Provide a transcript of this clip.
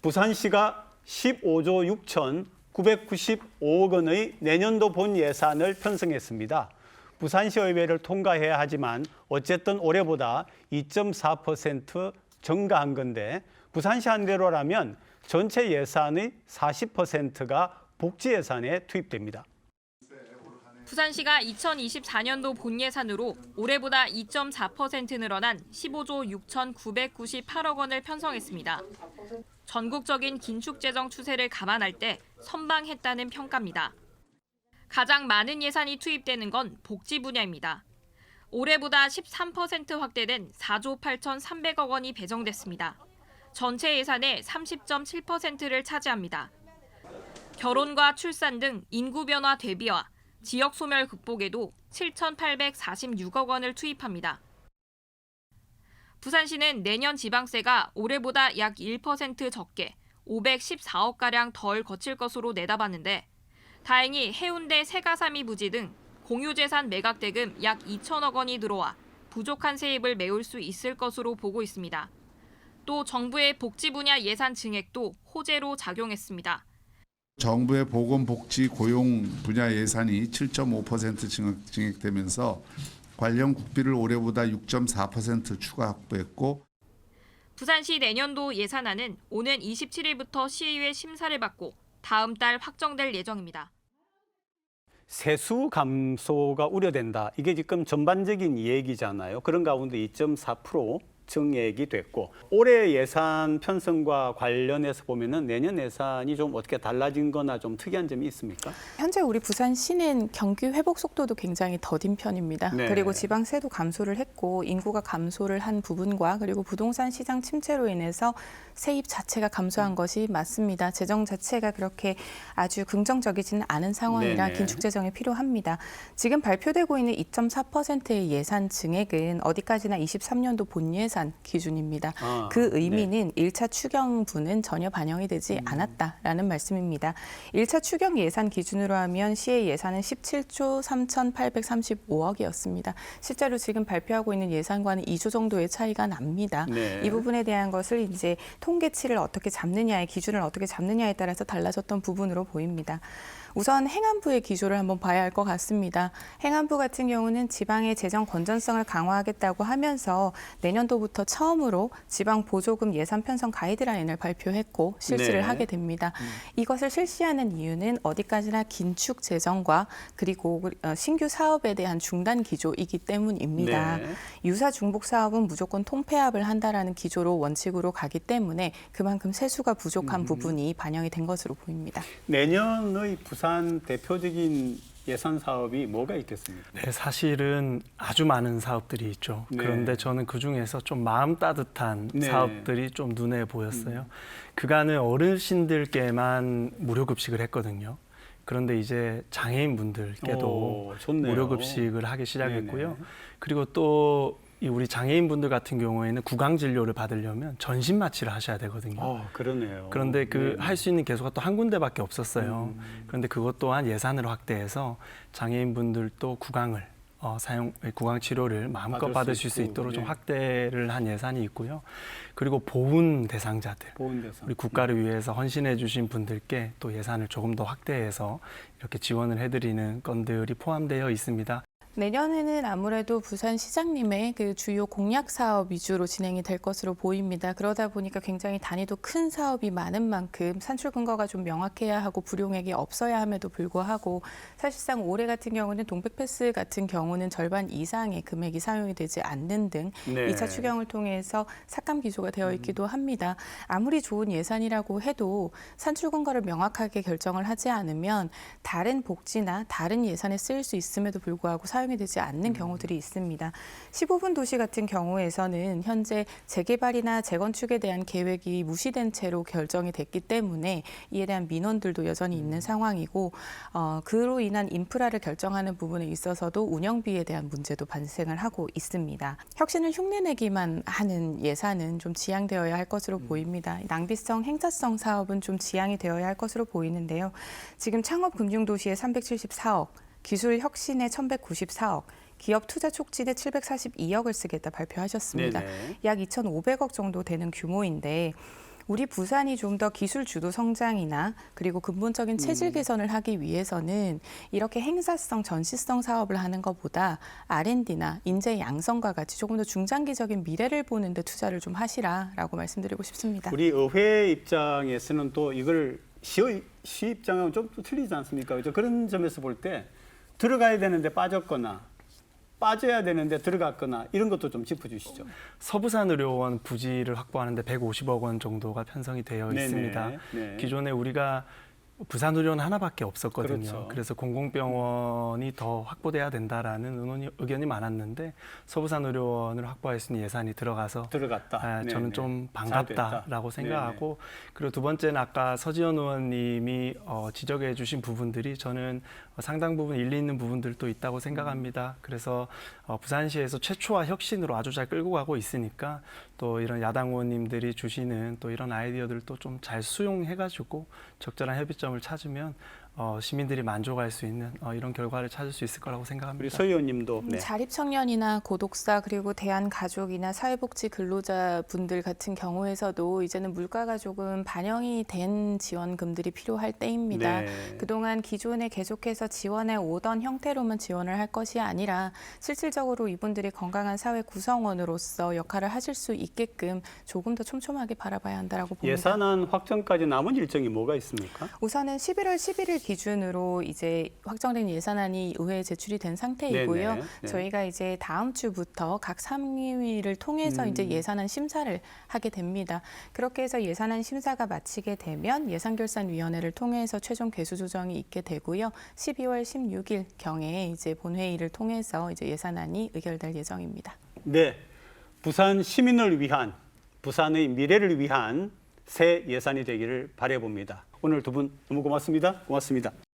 부산시가 15조 6,995억 원의 내년도 본 예산을 편성했습니다. 부산시의회를 통과해야 하지만 어쨌든 올해보다 2.4% 증가한 건데 부산시 한대로라면 전체 예산의 40%가 복지 예산에 투입됩니다. 부산시가 2024년도 본 예산으로 올해보다 2.4% 늘어난 15조 6,998억 원을 편성했습니다. 전국적인 긴축 재정 추세를 감안할 때 선방했다는 평가입니다. 가장 많은 예산이 투입되는 건 복지 분야입니다. 올해보다 13% 확대된 4조 8,300억 원이 배정됐습니다. 전체 예산의 30.7%를 차지합니다. 결혼과 출산 등 인구 변화 대비와 지역 소멸 극복에도 7,846억 원을 투입합니다. 부산시는 내년 지방세가 올해보다 약 1% 적게 514억가량 덜 거칠 것으로 내다봤는데 다행히 해운대 세가삼이 부지 등 공유재산 매각 대금 약 2천억 원이 들어와 부족한 세입을 메울 수 있을 것으로 보고 있습니다. 또 정부의 복지 분야 예산 증액도 호재로 작용했습니다. 정부의 보건복지 고용 분야 예산이 7.5% 증액되면서 관련 국비를 올해보다 6.4% 추가 확보했고 부산시 내년도 예산안은 오는 27일부터 시의회 심사를 받고 다음 달 확정될 예정입니다. 세수 감소가 우려된다. 이게 지금 전반적인 얘기잖아요. 그런 가운데 2.4% 증액이 됐고 올해 예산 편성과 관련해서 보면은 내년 예산이 좀 어떻게 달라진 거나 좀 특이한 점이 있습니까? 현재 우리 부산시는 경기 회복 속도도 굉장히 더딘 편입니다. 네. 그리고 지방세도 감소를 했고 인구가 감소를 한 부분과 그리고 부동산 시장 침체로 인해서 세입 자체가 감소한 것이 맞습니다. 재정 자체가 그렇게 아주 긍정적이지는 않은 상황이라 네네. 긴축 재정이 필요합니다. 지금 발표되고 있는 2.4%의 예산 증액은 어디까지나 23년도 본 예산 기준입니다. 그 의미는 1차 추경분은 전혀 반영이 되지 않았다라는 말씀입니다. 1차 추경 예산 기준으로 하면 시의 예산은 17조 3,835억이었습니다. 실제로 지금 발표하고 있는 예산과는 2조 정도의 차이가 납니다. 네. 이 부분에 대한 것을 이제 통계치를 어떻게 잡느냐의 기준을 어떻게 잡느냐에 따라서 달라졌던 부분으로 보입니다. 우선 행안부의 기조를 한번 봐야 할 것 같습니다. 행안부 같은 경우는 지방의 재정 건전성을 강화하겠다고 하면서 내년도부터 처음으로 지방 보조금 예산 편성 가이드라인을 발표했고 실시를 네. 하게 됩니다. 이것을 실시하는 이유는 어디까지나 긴축 재정과 그리고 신규 사업에 대한 중단 기조이기 때문입니다. 네. 유사 중복 사업은 무조건 통폐합을 한다라는 기조로 원칙으로 가기 때문에 그만큼 세수가 부족한 부분이 반영이 된 것으로 보입니다. 내년의 부산 대표적인 예산 사업이 뭐가 있겠습니까? 네, 사실은 아주 많은 사업들이 있죠. 네. 그런데 저는 그중에서 좀 마음 따뜻한 네. 사업들이 좀 눈에 보였어요. 그간은 어르신들께만 무료급식을 했거든요. 그런데 이제 장애인분들께도 좋네요. 무료급식을 하기 시작했고요. 네네. 그리고 또 이 우리 장애인분들 같은 경우에는 구강 진료를 받으려면 전신 마취를 하셔야 되거든요. 그러네요. 그런데 그 네. 할 수 있는 개소가 또 한 군데밖에 없었어요. 그런데 그것 또한 예산을 확대해서 장애인분들도 구강 치료를 마음껏 받으실 수 있도록 좀 네. 확대를 한 예산이 있고요. 그리고 보훈 대상자들, 보훈대상. 우리 국가를 위해서 헌신해 주신 분들께 또 예산을 조금 더 확대해서 이렇게 지원을 해드리는 건들이 포함되어 있습니다. 내년에는 아무래도 부산시장님의 그 주요 공약 사업 위주로 진행이 될 것으로 보입니다. 그러다 보니까 굉장히 단위도 큰 사업이 많은 만큼 산출 근거가 좀 명확해야 하고 불용액이 없어야 함에도 불구하고 사실상 올해 같은 경우는 동백패스 같은 경우는 절반 이상의 금액이 사용이 되지 않는 등 네. 2차 추경을 통해서 삭감 기조가 되어 있기도 합니다. 아무리 좋은 예산이라고 해도 산출 근거를 명확하게 결정을 하지 않으면 다른 복지나 다른 예산에 쓰일 수 있음에도 불구하고 사용이 되지 않는 경우들이 있습니다. 15분 도시 같은 경우에서는 현재 재개발이나 재건축에 대한 계획이 무시된 채로 결정이 됐기 때문에 이에 대한 민원들도 여전히 있는 상황이고 그로 인한 인프라를 결정하는 부분에 있어서도 운영비에 대한 문제도 발생을 하고 있습니다. 혁신을 흉내내기만 하는 예산은 좀 지양되어야 할 것으로 보입니다. 낭비성, 행사성 사업은 좀 지양이 되어야 할 것으로 보이는데요. 지금 창업금융도시에 374억, 기술 혁신에 1,194억, 기업 투자 촉진에 742억을 쓰겠다 발표하셨습니다. 네네. 약 2,500억 정도 되는 규모인데 우리 부산이 좀 더 기술 주도 성장이나 그리고 근본적인 체질 개선을 하기 위해서는 이렇게 행사성, 전시성 사업을 하는 것보다 R&D나 인재 양성과 같이 조금 더 중장기적인 미래를 보는 데 투자를 좀 하시라라고 말씀드리고 싶습니다. 우리 의회 입장에서는 또 이걸 시 입장하고 좀 틀리지 않습니까? 그죠? 그런 점에서 볼 때 들어가야 되는데 빠졌거나 빠져야 되는데 들어갔거나 이런 것도 좀 짚어주시죠. 서부산의료원 부지를 확보하는데 150억 원 정도가 편성이 되어 네네. 있습니다. 네. 기존에 우리가 부산의료원 하나밖에 없었거든요. 그렇죠. 그래서 공공병원이 더 확보돼야 된다라는 의견이 많았는데 서부산의료원을 확보할 수 있는 예산이 들어가서 들어갔다. 저는 네네. 좀 잘 반갑다라고 됐다. 생각하고 그리고 두 번째는 아까 서지현 의원님이 지적해 주신 부분들이 저는 상당 부분 일리 있는 부분들도 있다고 생각합니다. 그래서 부산시에서 최초와 혁신으로 아주 잘 끌고 가고 있으니까 또 이런 야당 의원님들이 주시는 또 이런 아이디어들도 좀 잘 수용해가지고 적절한 협의점을 찾으면 시민들이 만족할 수 있는 이런 결과를 찾을 수 있을 거라고 생각합니다. 우리 서 의원님도 네. 자립청년이나 고독사 그리고 대한가족이나 사회복지 근로자분들 같은 경우에서도 이제는 물가가 조금 반영이 된 지원금들이 필요할 때입니다. 네. 그동안 기존에 계속해서 지원해 오던 형태로만 지원을 할 것이 아니라 실질적으로 이분들이 건강한 사회 구성원으로서 역할을 하실 수 있게끔 조금 더 촘촘하게 바라봐야 한다라고 봅니다. 예산안 확정까지 남은 일정이 뭐가 있습니까? 우선은 11월 11일 기준으로 이제 확정된 예산안이 의회에 제출이 된 상태이고요. 네네. 네. 저희가 이제 다음 주부터 각 상임위를 통해서 이제 예산안 심사를 하게 됩니다. 그렇게 해서 예산안 심사가 마치게 되면 예산결산위원회를 통해서 최종 개수 조정이 있게 되고요. 12월 16일 경에 이제 본회의를 통해서 이제 예산안이 의결될 예정입니다. 네, 부산 시민을 위한 부산의 미래를 위한 새 예산이 되기를 바라봅니다. 오늘 두 분 너무 고맙습니다. 고맙습니다.